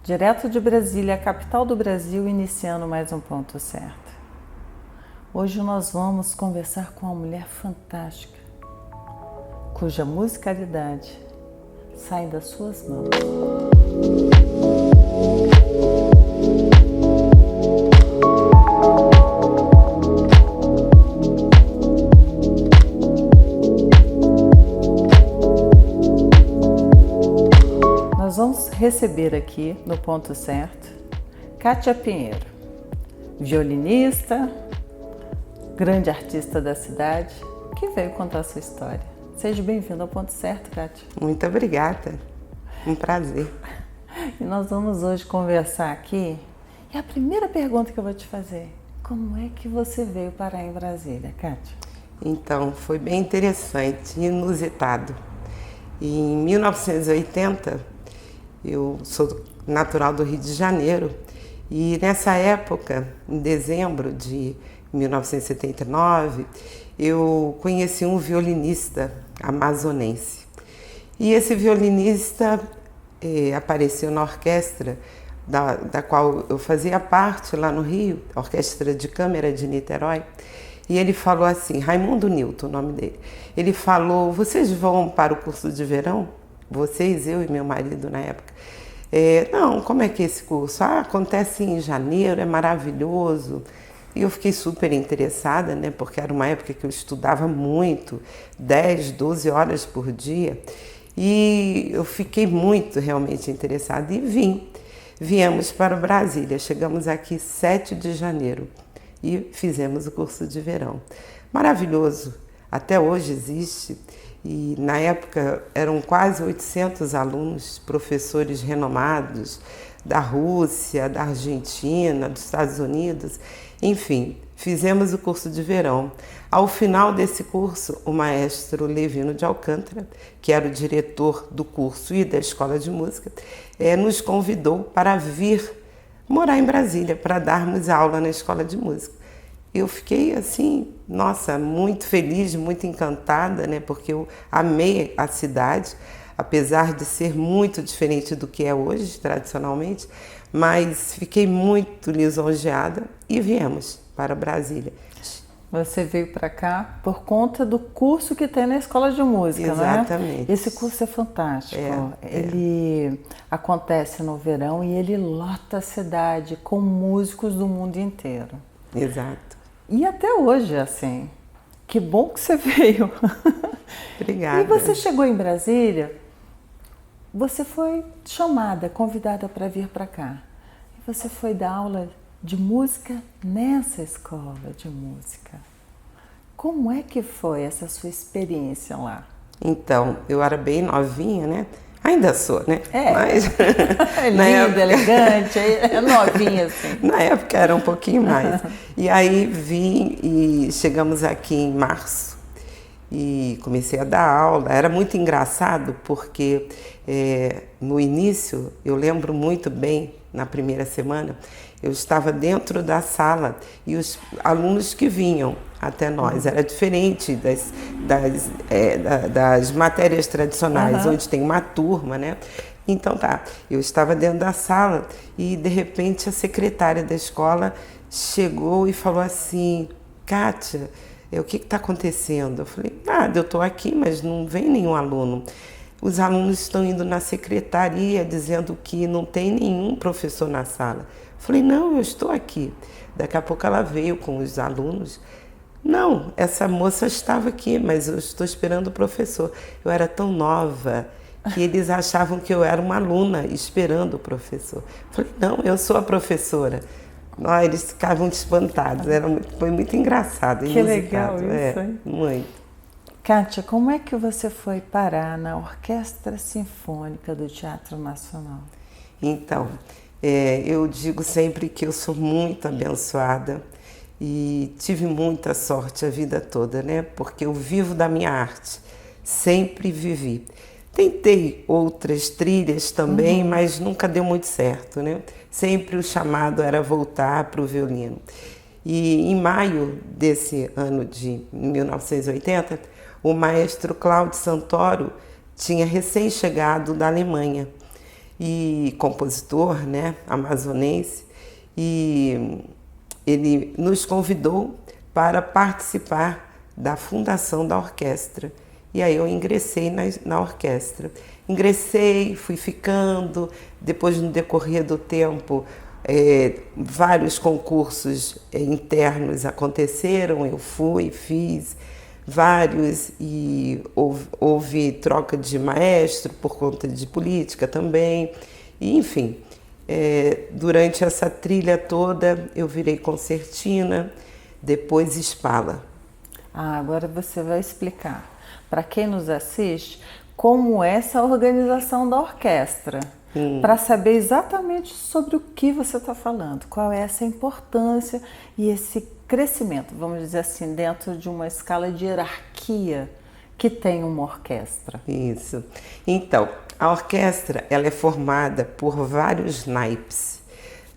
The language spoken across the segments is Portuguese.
Direto de Brasília, a capital do Brasil, iniciando mais um Ponto Certo. Hoje nós vamos conversar com uma mulher fantástica, cuja musicalidade sai das suas mãos. Nós vamos receber aqui no Ponto Certo Kátia Pinheiro, violinista, grande artista da cidade, que veio contar a sua história. Seja bem-vinda ao Ponto Certo, Kátia. Muito obrigada, um prazer. E nós vamos hoje conversar aqui, e a primeira pergunta que eu vou te fazer, como é que você veio parar em Brasília, Kátia? Então, foi bem interessante, inusitado. Em 1980, eu sou natural do Rio de Janeiro e nessa época, em dezembro de 1979, eu conheci um violinista amazonense. E esse violinista apareceu na orquestra da qual eu fazia parte lá no Rio, a Orquestra de Câmara de Niterói. E ele falou assim, Raimundo Nilton, o nome dele. Ele falou, vocês vão para o curso de verão? Vocês, eu e meu marido na época. Não, como é que é esse curso? Acontece em janeiro, é maravilhoso. E eu fiquei super interessada, né? Porque era uma época que eu estudava muito, 10, 12 horas por dia. E eu fiquei muito realmente interessada e viemos para Brasília. Chegamos aqui 7 de janeiro e fizemos o curso de verão. Maravilhoso, até hoje existe. E na época eram quase 800 alunos, professores renomados da Rússia, da Argentina, dos Estados Unidos, enfim, fizemos o curso de verão. Ao final desse curso, o maestro Levino de Alcântara, que era o diretor do curso e da escola de música, nos convidou para vir morar em Brasília, para darmos aula na escola de música. Eu fiquei assim, nossa, muito feliz, muito encantada, né? Porque eu amei a cidade, apesar de ser muito diferente do que é hoje, tradicionalmente, mas fiquei muito lisonjeada e viemos para Brasília. Você veio para cá por conta do curso que tem na Escola de Música, Exatamente. Né? Esse curso é fantástico. Ele acontece no verão e ele lota a cidade com músicos do mundo inteiro. Exato. E até hoje, assim, que bom que você veio. Obrigada. E você chegou em Brasília, você foi chamada, convidada para vir para cá. E você foi dar aula de música nessa escola de música. Como é que foi essa sua experiência lá? Então, eu era bem novinha, né? Ainda sou, né? Mas linda, elegante, é novinha, assim. Na época era um pouquinho mais. E aí vim e chegamos aqui em março e comecei a dar aula. Era muito engraçado porque no início, eu lembro muito bem, na primeira semana, eu estava dentro da sala e os alunos que vinham até nós, era diferente das matérias tradicionais, onde tem uma turma, né? Então eu estava dentro da sala e de repente a secretária da escola chegou e falou assim, Kátia, o que está acontecendo? Eu falei, nada, eu estou aqui, mas não vem nenhum aluno. Os alunos estão indo na secretaria dizendo que não tem nenhum professor na sala. Eu falei, não, eu estou aqui. Daqui a pouco ela veio com os alunos. Não, essa moça estava aqui, mas eu estou esperando o professor. Eu era tão nova que eles achavam que eu era uma aluna esperando o professor. Eu falei, não, eu sou a professora. Eles ficavam espantados, foi muito engraçado. Que legal isso, hein? Muito. Kátia, como é que você foi parar na Orquestra Sinfônica do Teatro Nacional? Então, eu digo sempre que eu sou muito abençoada e tive muita sorte a vida toda, né? Porque eu vivo da minha arte, sempre vivi. Tentei outras trilhas também, mas nunca deu muito certo, né? Sempre o chamado era voltar para o violino. E em maio desse ano de 1980, o maestro Cláudio Santoro tinha recém-chegado da Alemanha e compositor, né, amazonense, e ele nos convidou para participar da fundação da orquestra. E aí eu ingressei na orquestra. Ingressei, fui ficando, depois no decorrer do tempo, vários concursos internos aconteceram, eu fui, fiz vários e houve troca de maestro por conta de política também. E, enfim, durante essa trilha toda eu virei concertina, depois Spala. Agora você vai explicar para quem nos assiste como é essa organização da orquestra, para saber exatamente sobre o que você está falando, qual é essa importância e esse crescimento, vamos dizer assim, dentro de uma escala de hierarquia que tem uma orquestra. Isso. Então, a orquestra ela é formada por vários naipes.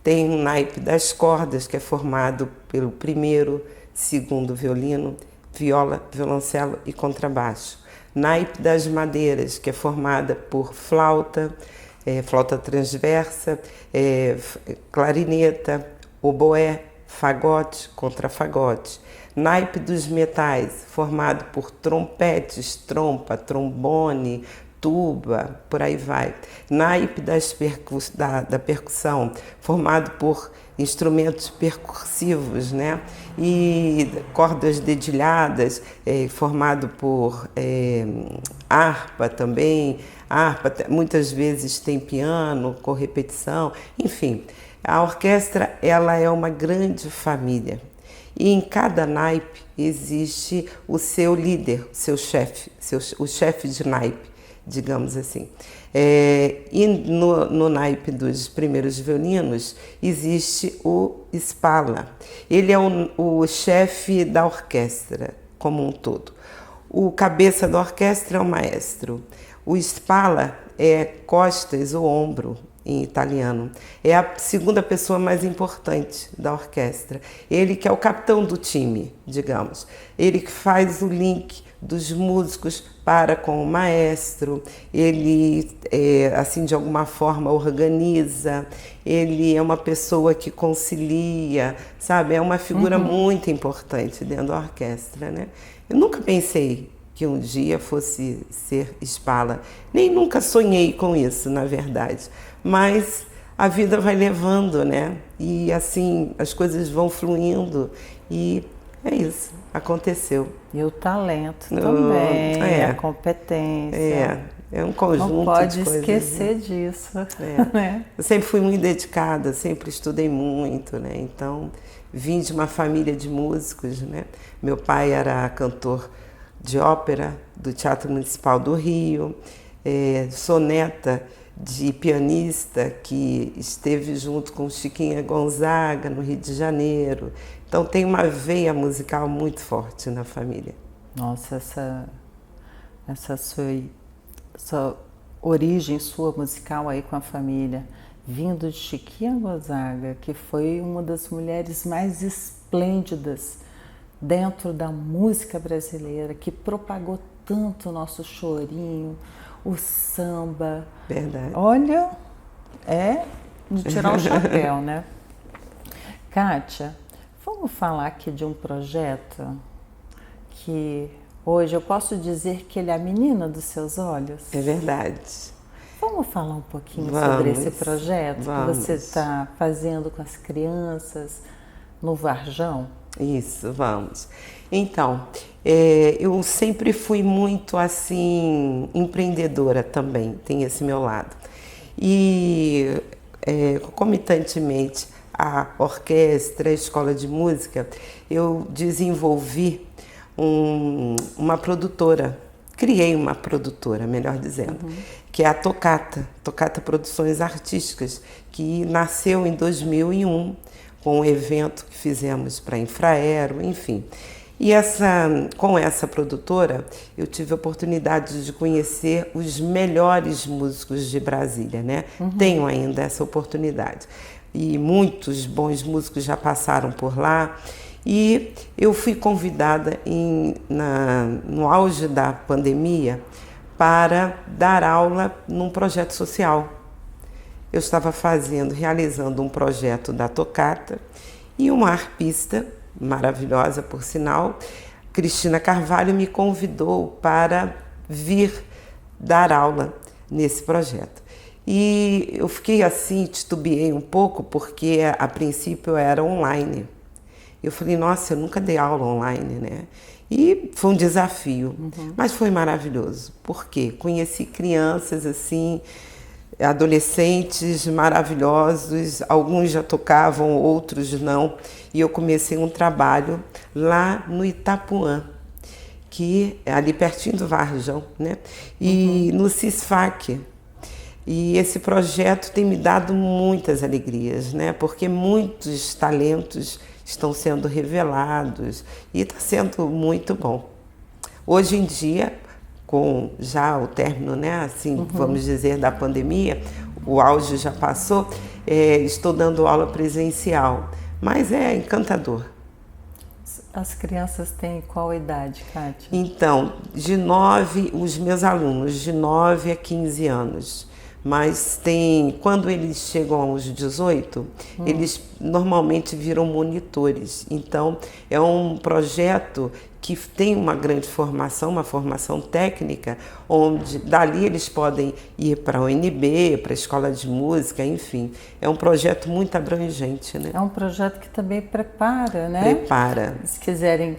Tem um naipe das cordas, que é formado pelo primeiro, segundo violino, viola, violoncelo e contrabaixo. Naipe das madeiras, que é formada por flauta, flauta transversa, clarineta, oboé, fagote, contrafagote. Naipe dos metais, formado por trompetes, trompa, trombone, tuba, por aí vai. Naipe da percussão, formado por instrumentos percursivos, né? E cordas dedilhadas, formado por harpa também. A harpa muitas vezes tem piano, com repetição, enfim. A orquestra ela é uma grande família. E em cada naipe existe o seu líder, o seu chefe, o chefe de naipe, digamos assim. E no naipe dos primeiros violinos existe o Spala. Ele é o chefe da orquestra como um todo. O cabeça da orquestra é o maestro. O Spala é costas ou ombro em italiano. É a segunda pessoa mais importante da orquestra. Ele que é o capitão do time, digamos. Ele que faz o link dos músicos para com o maestro. Ele, assim, de alguma forma organiza. Ele é uma pessoa que concilia, sabe? É uma figura muito importante dentro da orquestra, né? Eu nunca pensei que um dia fosse ser Spala. Nem nunca sonhei com isso, na verdade. Mas a vida vai levando, né? E assim, as coisas vão fluindo e é isso, aconteceu. E o talento também, a competência. É um conjunto de coisas. Não pode esquecer disso. Né? Eu sempre fui muito dedicada, sempre estudei muito, né? Então, vim de uma família de músicos, né? Meu pai era cantor de ópera do Teatro Municipal do Rio, sou neta de pianista que esteve junto com Chiquinha Gonzaga no Rio de Janeiro. Então tem uma veia musical muito forte na família. Nossa, essa sua origem sua musical aí com a família, vindo de Chiquinha Gonzaga, que foi uma das mulheres mais esplêndidas dentro da música brasileira, que propagou tanto o nosso chorinho, o samba. Verdade. Olha, é de tirar o chapéu, né? Kátia, vamos falar aqui de um projeto que hoje eu posso dizer que ele é a menina dos seus olhos? É verdade. Vamos falar um pouquinho sobre esse projeto que você está fazendo com as crianças no Varjão? Isso, vamos. Então, eu sempre fui muito assim empreendedora também, tem esse meu lado. E concomitantemente à orquestra, à escola de música, eu desenvolvi uma produtora, criei uma produtora, melhor dizendo, que é a Tocata Produções Artísticas, que nasceu em 2001, com um evento que fizemos para a Infraero, enfim. E com essa produtora, eu tive a oportunidade de conhecer os melhores músicos de Brasília, né? Tenho ainda essa oportunidade. E muitos bons músicos já passaram por lá. E eu fui convidada no auge da pandemia para dar aula num projeto social. eu estava realizando um projeto da tocata e uma arpista maravilhosa, por sinal, Cristina Carvalho, me convidou para vir dar aula nesse projeto. E eu fiquei assim, titubeei um pouco, porque a princípio era online. Eu falei, nossa, eu nunca dei aula online, né? E foi um desafio, mas foi maravilhoso, porque conheci crianças assim, adolescentes maravilhosos, alguns já tocavam, outros não, e eu comecei um trabalho lá no Itapuã, que é ali pertinho do Varjão, né? E no CISFAC. E esse projeto tem me dado muitas alegrias, né? Porque muitos talentos estão sendo revelados e está sendo muito bom. Hoje em dia, com já o término, né, assim, vamos dizer, da pandemia, o auge já passou, estou dando aula presencial, mas é encantador. As crianças têm qual idade, Kátia? Então, os meus alunos, de 9 a 15 anos. Mas quando eles chegam aos 18, eles normalmente viram monitores. Então, é um projeto que tem uma grande formação, uma formação técnica, onde dali eles podem ir para a UNB, para a escola de música, enfim. É um projeto muito abrangente, né? É um projeto que também prepara, né? Prepara. Se quiserem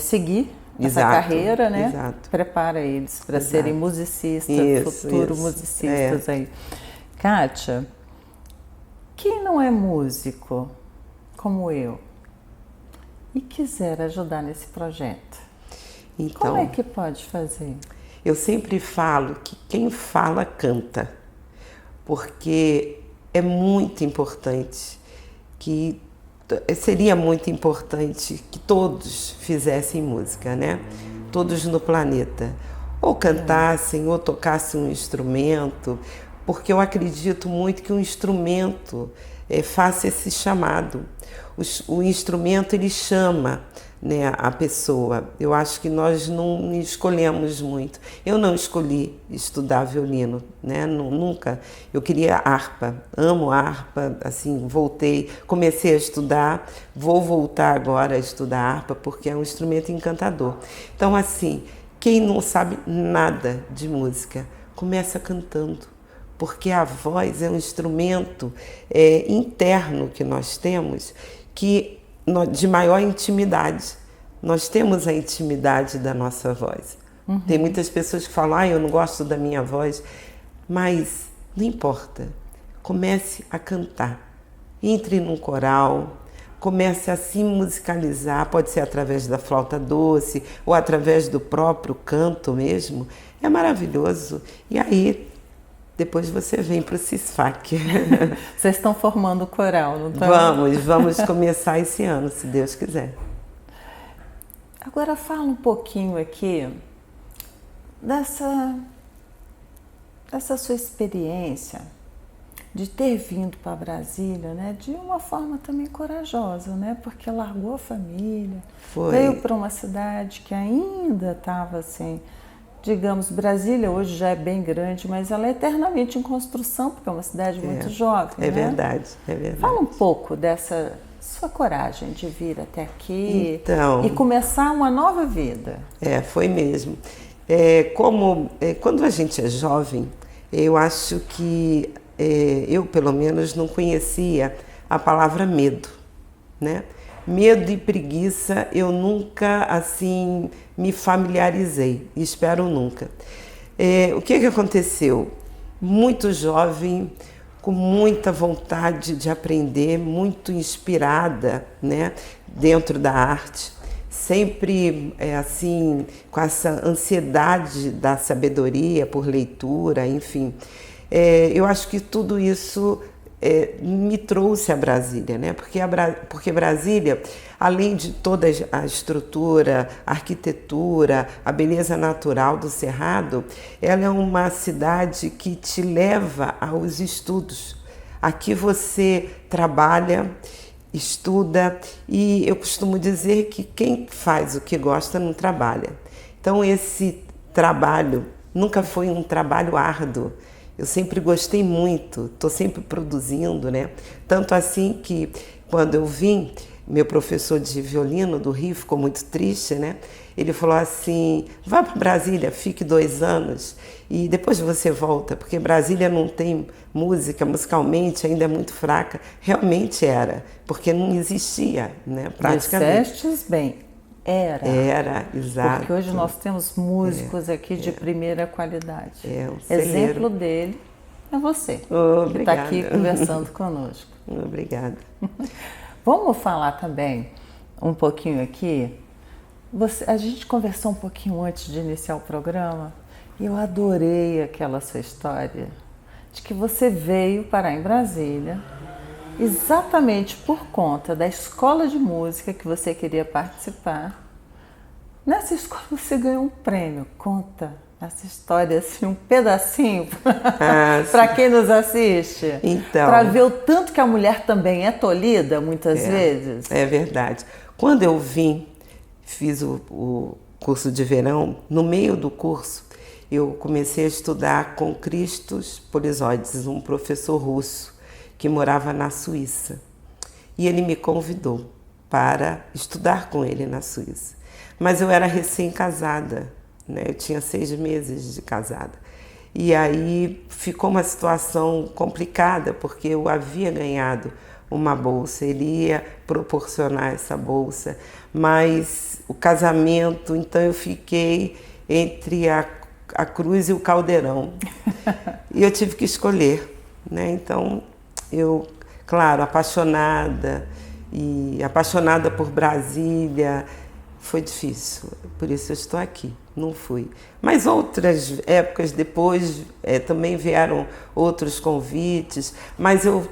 seguir essa Exato, carreira, né? Exato. Prepara eles para serem musicistas, futuros musicistas aí. Kátia, quem não é músico, como eu, e quiser ajudar nesse projeto, Então, como é que pode fazer? Eu sempre falo que quem fala canta, porque é muito importante seria muito importante que todos fizessem música, né? Todos no planeta. Ou cantassem, ou tocassem um instrumento, porque eu acredito muito que um instrumento faça esse chamado. O instrumento, ele chama, né, a pessoa. Eu acho que nós não escolhemos muito. Eu não escolhi estudar violino, né? Nunca. Eu queria harpa, amo harpa, assim, comecei a estudar, vou voltar agora a estudar harpa, porque é um instrumento encantador. Então, assim, quem não sabe nada de música, começa cantando, porque a voz é um instrumento interno que nós temos, de maior intimidade. Nós temos a intimidade da nossa voz. Tem muitas pessoas que falam, eu não gosto da minha voz, mas não importa. Comece a cantar. Entre num coral, comece a se musicalizar, pode ser através da flauta doce ou através do próprio canto mesmo. É maravilhoso. E aí, depois você vem para o CISFAC. Vocês estão formando o coral, não estão? Vamos começar esse ano, se Deus quiser. Agora fala um pouquinho aqui dessa sua experiência de ter vindo para Brasília, né? De uma forma também corajosa, né? Porque largou a família, veio para uma cidade que ainda estava assim, digamos, Brasília hoje já é bem grande, mas ela é eternamente em construção, porque é uma cidade muito jovem, né? Verdade, é verdade. Fala um pouco dessa sua coragem de vir até aqui e começar uma nova vida. Foi mesmo. Quando a gente é jovem, eu acho que eu, pelo menos, não conhecia a palavra medo, né? Medo e preguiça eu nunca, assim, me familiarizei, espero nunca. O que aconteceu? Muito jovem, com muita vontade de aprender, muito inspirada, né, dentro da arte, sempre assim, com essa ansiedade da sabedoria por leitura, enfim. Eu acho que tudo isso me trouxe a Brasília, né? Porque Brasília, além de toda a estrutura, a arquitetura, a beleza natural do Cerrado, ela é uma cidade que te leva aos estudos. Aqui você trabalha, estuda, e eu costumo dizer que quem faz o que gosta não trabalha. Então esse trabalho nunca foi um trabalho árduo. Eu sempre gostei muito, estou sempre produzindo, né? Tanto assim que quando eu vim, meu professor de violino do Rio ficou muito triste, né? Ele falou assim, vá para Brasília, fique 2 anos e depois você volta, porque Brasília não tem música, musicalmente ainda é muito fraca. Realmente era, porque não existia, né? Praticamente. Dissestes bem, era. Era, exato. Porque hoje nós temos músicos aqui de primeira qualidade. Um Exemplo dele é você, que está aqui conversando conosco. Obrigada. Vamos falar também um pouquinho aqui. A gente conversou um pouquinho antes de iniciar o programa e eu adorei aquela sua história de que você veio parar em Brasília exatamente por conta da escola de música que você queria participar. Nessa escola você ganhou um prêmio. Conta essa história assim, um pedacinho para quem nos assiste. Então, para ver o tanto que a mulher também é tolhida muitas vezes. É verdade. Quando eu vim, fiz o curso de verão, no meio do curso eu comecei a estudar com Christos Polizoides, um professor russo que morava na Suíça. E ele me convidou para estudar com ele na Suíça. Mas eu era recém-casada, né? Eu tinha 6 meses de casada. E aí ficou uma situação complicada, porque eu havia ganhado uma bolsa, ele ia proporcionar essa bolsa, mas o casamento, então eu fiquei entre a cruz e o caldeirão. E eu tive que escolher, né? Então eu, claro, apaixonada por Brasília, foi difícil, por isso eu estou aqui, não fui. Mas outras épocas depois também vieram outros convites, mas eu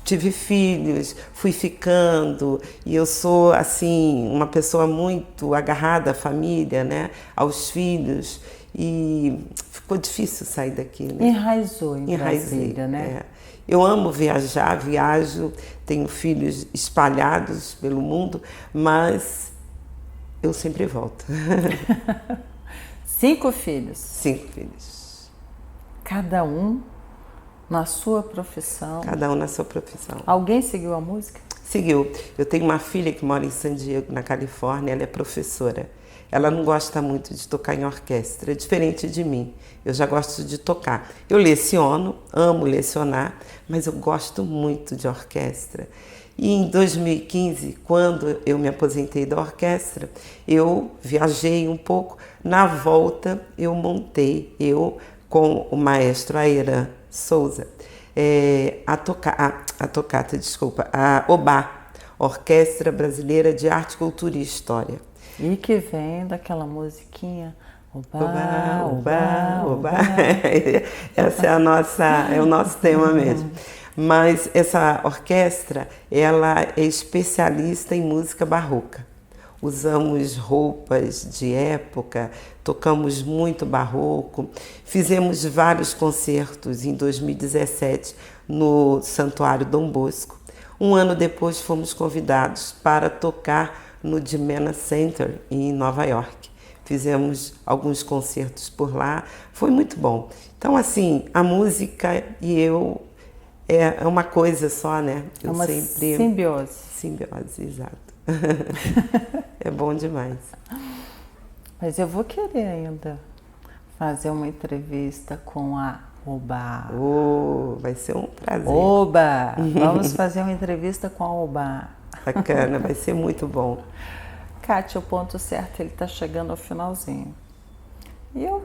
tive filhos, fui ficando, e eu sou, assim, uma pessoa muito agarrada à família, né, aos filhos, e ficou difícil sair daqui. Né? Enraizou em Brasília, né? Eu amo viajar, viajo, tenho filhos espalhados pelo mundo, mas eu sempre volto. 5 filhos? 5 filhos. Cada um na sua profissão? Cada um na sua profissão. Alguém seguiu a música? Seguiu. Eu tenho uma filha que mora em San Diego, na Califórnia, ela é professora. Ela não gosta muito de tocar em orquestra, diferente de mim. Eu já gosto de tocar. Eu leciono, amo lecionar, mas eu gosto muito de orquestra. E em 2015, quando eu me aposentei da orquestra, eu viajei um pouco. Na volta, eu montei, com o maestro Airan Souza, a OBA, Orquestra Brasileira de Arte, Cultura e História. E que vem daquela musiquinha Oba, oba, oba. Essa é o nosso tema mesmo. Mas essa orquestra, ela é especialista em música barroca. Usamos roupas de época, tocamos muito barroco, fizemos vários concertos em 2017 no Santuário Dom Bosco. Um ano depois fomos convidados para tocar no Dimena Center em Nova York. Fizemos alguns concertos por lá, foi muito bom. Então, assim, a música e eu é uma coisa só, né? É uma simbiose. Simbiose, exato. É bom demais. Mas eu vou querer ainda fazer uma entrevista com a Oba. Vai ser um prazer. Oba! Vamos fazer uma entrevista com a Oba. Bacana, vai ser muito bom. Kátia, o ponto certo, ele está chegando ao finalzinho. E eu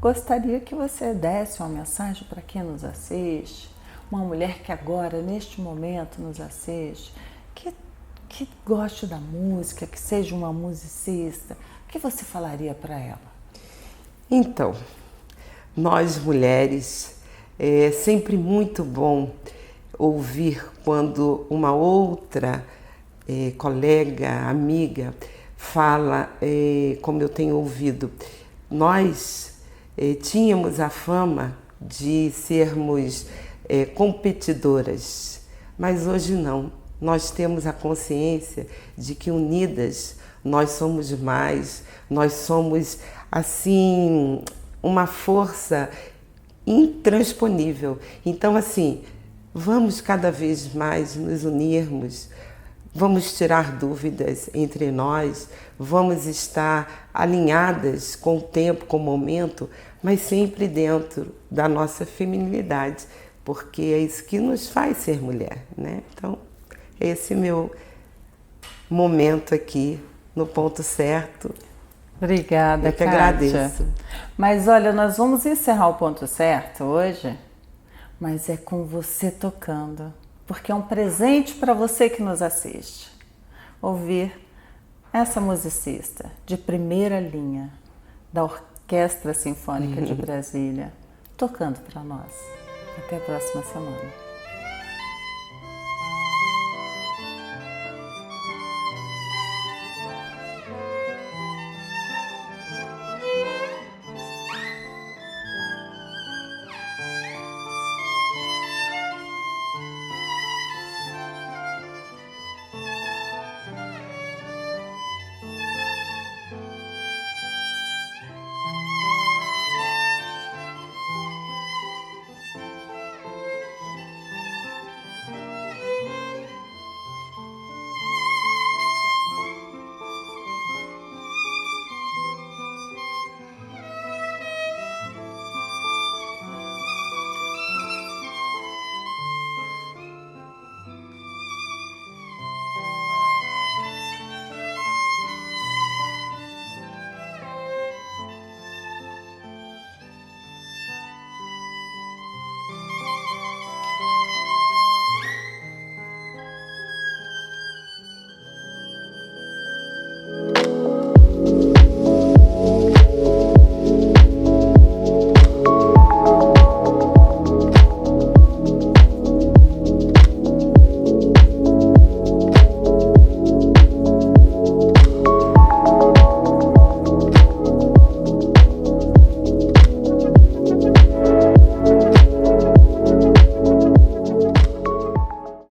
gostaria que você desse uma mensagem para quem nos assiste, uma mulher que agora, neste momento, nos assiste, que goste da música, que seja uma musicista. O que você falaria para ela? Então, nós mulheres, é sempre muito bom ouvir quando uma outra colega, amiga, fala como eu tenho ouvido. Nós tínhamos a fama de sermos competidoras, mas hoje não. Nós temos a consciência de que unidas nós somos mais, nós somos assim uma força intransponível. Então, assim, vamos cada vez mais nos unirmos, vamos tirar dúvidas entre nós, vamos estar alinhadas com o tempo, com o momento, mas sempre dentro da nossa feminilidade, porque é isso que nos faz ser mulher, né? Então, esse é meu momento aqui no ponto certo. Obrigada, Eu que Kátia. agradeço. Mas olha, nós vamos encerrar o ponto certo hoje, mas é com você tocando, porque é um presente para você que nos assiste. Ouvir essa musicista de primeira linha da Orquestra Sinfônica de Brasília tocando para nós. Até a próxima semana.